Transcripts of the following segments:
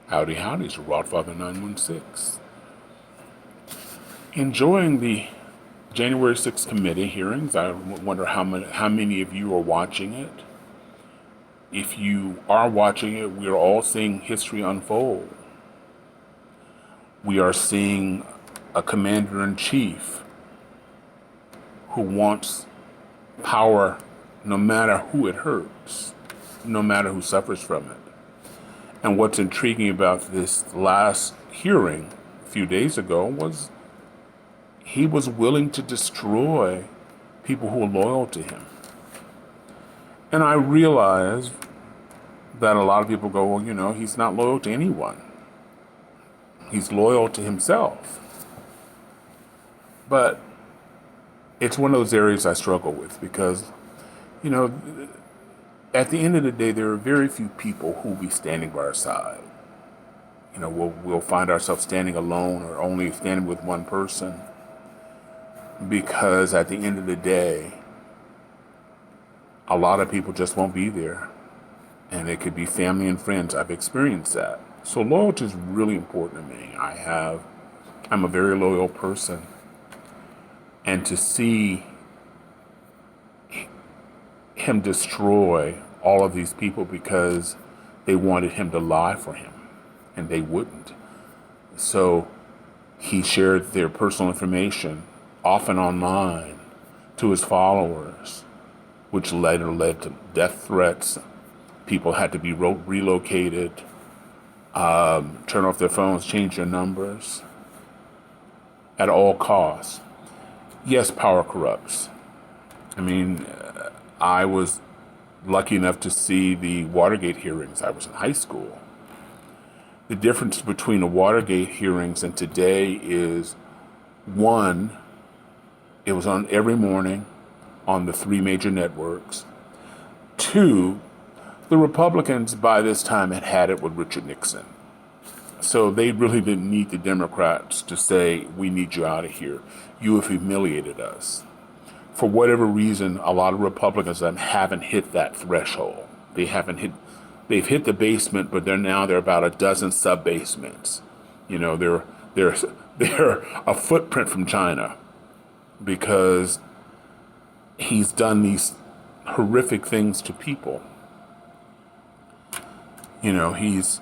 Howdy, howdy, it's Rodfather 916. Enjoying the January 6th committee hearings. I wonder how many of you are watching it. If you are watching it, we are all seeing history unfold. We are seeing a commander-in-chief who wants power no matter who it hurts, no matter who suffers from it. And what's intriguing about this last hearing a few days ago was he was willing to destroy people who are loyal to him. And I realize that a lot of people go, well, he's not loyal to anyone. He's loyal to himself. But it's one of those areas I struggle with because, at the end of the day, there are very few people who will be standing by our side. We'll find ourselves standing alone or only standing with one person because at the end of the day, a lot of people just won't be there. And it could be family and friends. I've experienced that. So loyalty is really important to me. I'm a very loyal person. And to see him destroy all of these people because they wanted him to lie for him, and they wouldn't. So he shared their personal information, often online, to his followers, which later led to death threats. People had to be relocated, turn off their phones, change their numbers at all costs. Yes, power corrupts. I was lucky enough to see the Watergate hearings. I was in high school. The difference between the Watergate hearings and today is, one, it was on every morning on the three major networks. Two, the Republicans by this time had it with Richard Nixon. So they really didn't need the Democrats to say, we need you out of here. You have humiliated us. For whatever reason, a lot of Republicans haven't hit that threshold. They've hit the basement, but they're about a dozen sub-basements. They're a footprint from China because he's done these horrific things to people. He's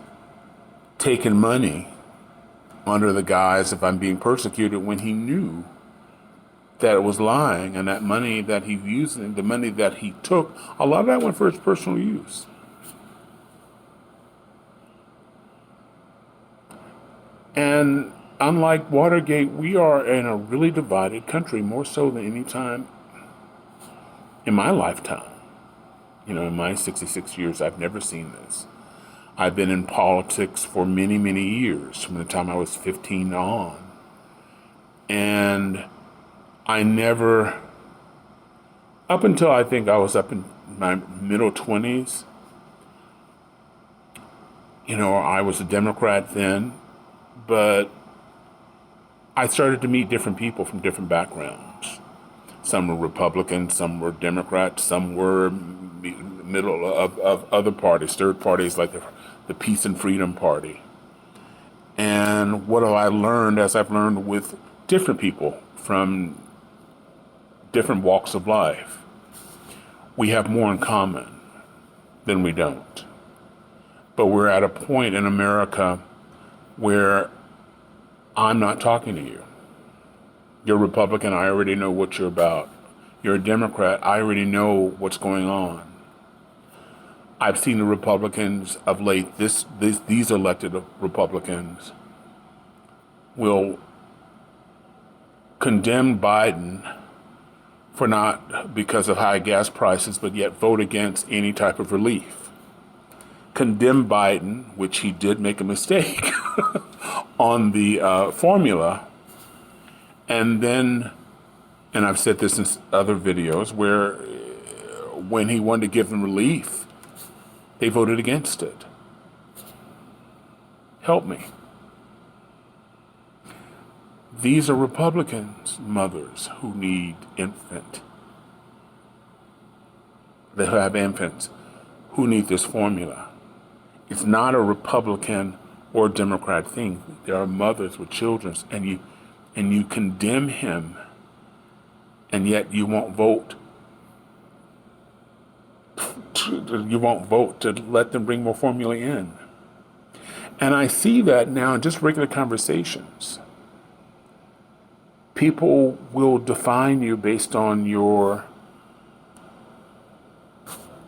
taken money under the guise of I'm being persecuted when he knew that it was lying, and that money that he used, the money that he took, a lot of that went for his personal use. And unlike Watergate, we are in a really divided country, more so than any time in my lifetime. In my 66 years, I've never seen this. I've been in politics for many, many years, from the time I was 15 on. And I never, up until I think I was up in my middle 20s, I was a Democrat then, but I started to meet different people from different backgrounds. Some were Republicans, some were Democrats, some were middle of other parties, third parties like the Peace and Freedom Party. And what have I learned as I've learned with different people from different walks of life? We have more in common than we don't. But we're at a point in America where I'm not talking to you. You're a Republican, I already know what you're about. You're a Democrat, I already know what's going on. I've seen the Republicans of late, these elected Republicans will condemn Biden for not because of high gas prices, but yet vote against any type of relief. Condemn Biden, which he did make a mistake on the formula, and I've said this in other videos, where when he wanted to give them relief, they voted against it. Help me. These are Republicans' mothers who need they have infants who need this formula. It's not a Republican or a Democrat thing. There are mothers with children, and you condemn him, and yet you won't vote. You won't vote to let them bring more formula in. And I see that now in just regular conversations. People will define you based on your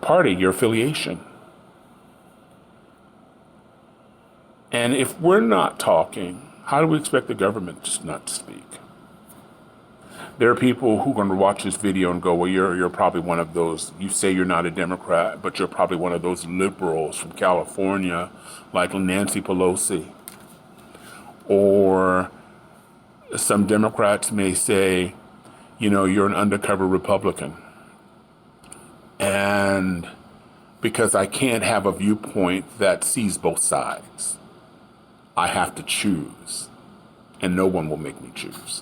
party, your affiliation. And if we're not talking, how do we expect the government just not to speak? There are people who are going to watch this video and go, well, you're probably one of those, you say you're not a Democrat, but you're probably one of those liberals from California, like Nancy Pelosi. Or some Democrats may say, you know, you're an undercover Republican. And because I can't have a viewpoint that sees both sides, I have to choose. And no one will make me choose.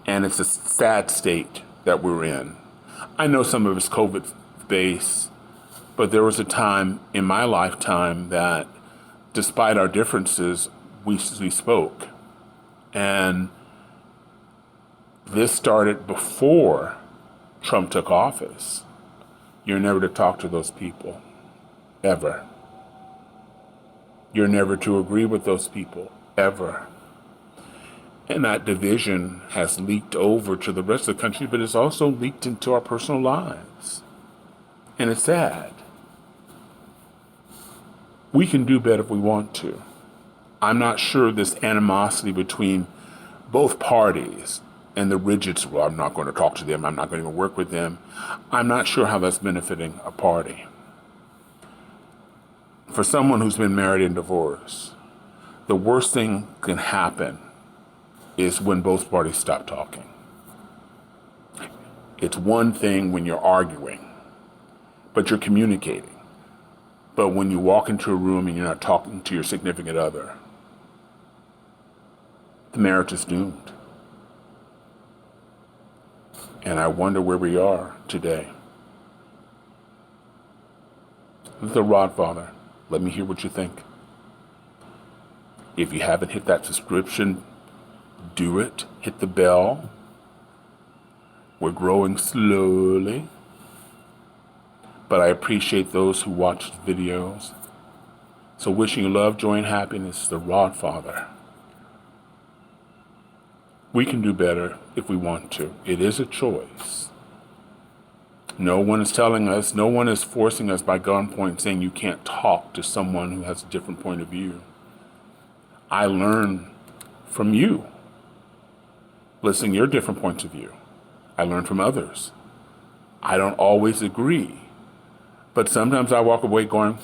And it's a sad state that we're in. I know some of it's COVID-based, but there was a time in my lifetime that despite our differences, we spoke. And this started before Trump took office. You're never to talk to those people, ever. You're never to agree with those people, ever. And that division has leaked over to the rest of the country, but it's also leaked into our personal lives. And it's sad. We can do better if we want to. I'm not sure this animosity between both parties and the rigids, well, I'm not going to talk to them, I'm not going to work with them. I'm not sure how that's benefiting a party. For someone who's been married and divorced, the worst thing can happen is when both parties stop talking. It's one thing when you're arguing, but you're communicating. But when you walk into a room and you're not talking to your significant other, the marriage is doomed. And I wonder where we are today. The Rodfather, let me hear what you think. If you haven't hit that subscription, do it. Hit the bell. We're growing slowly. But I appreciate those who watch the videos. So wishing you love, joy, and happiness, the Rodfather. We can do better if we want to. It is a choice. No one is telling us, no one is forcing us by gunpoint saying you can't talk to someone who has a different point of view. I learn from you. Listening to your different points of view. I learn from others. I don't always agree. But sometimes I walk away going,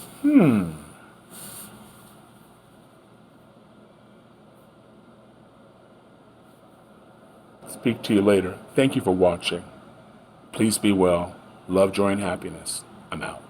Speak to you later. Thank you for watching. Please be well. Love, joy, and happiness. I'm out.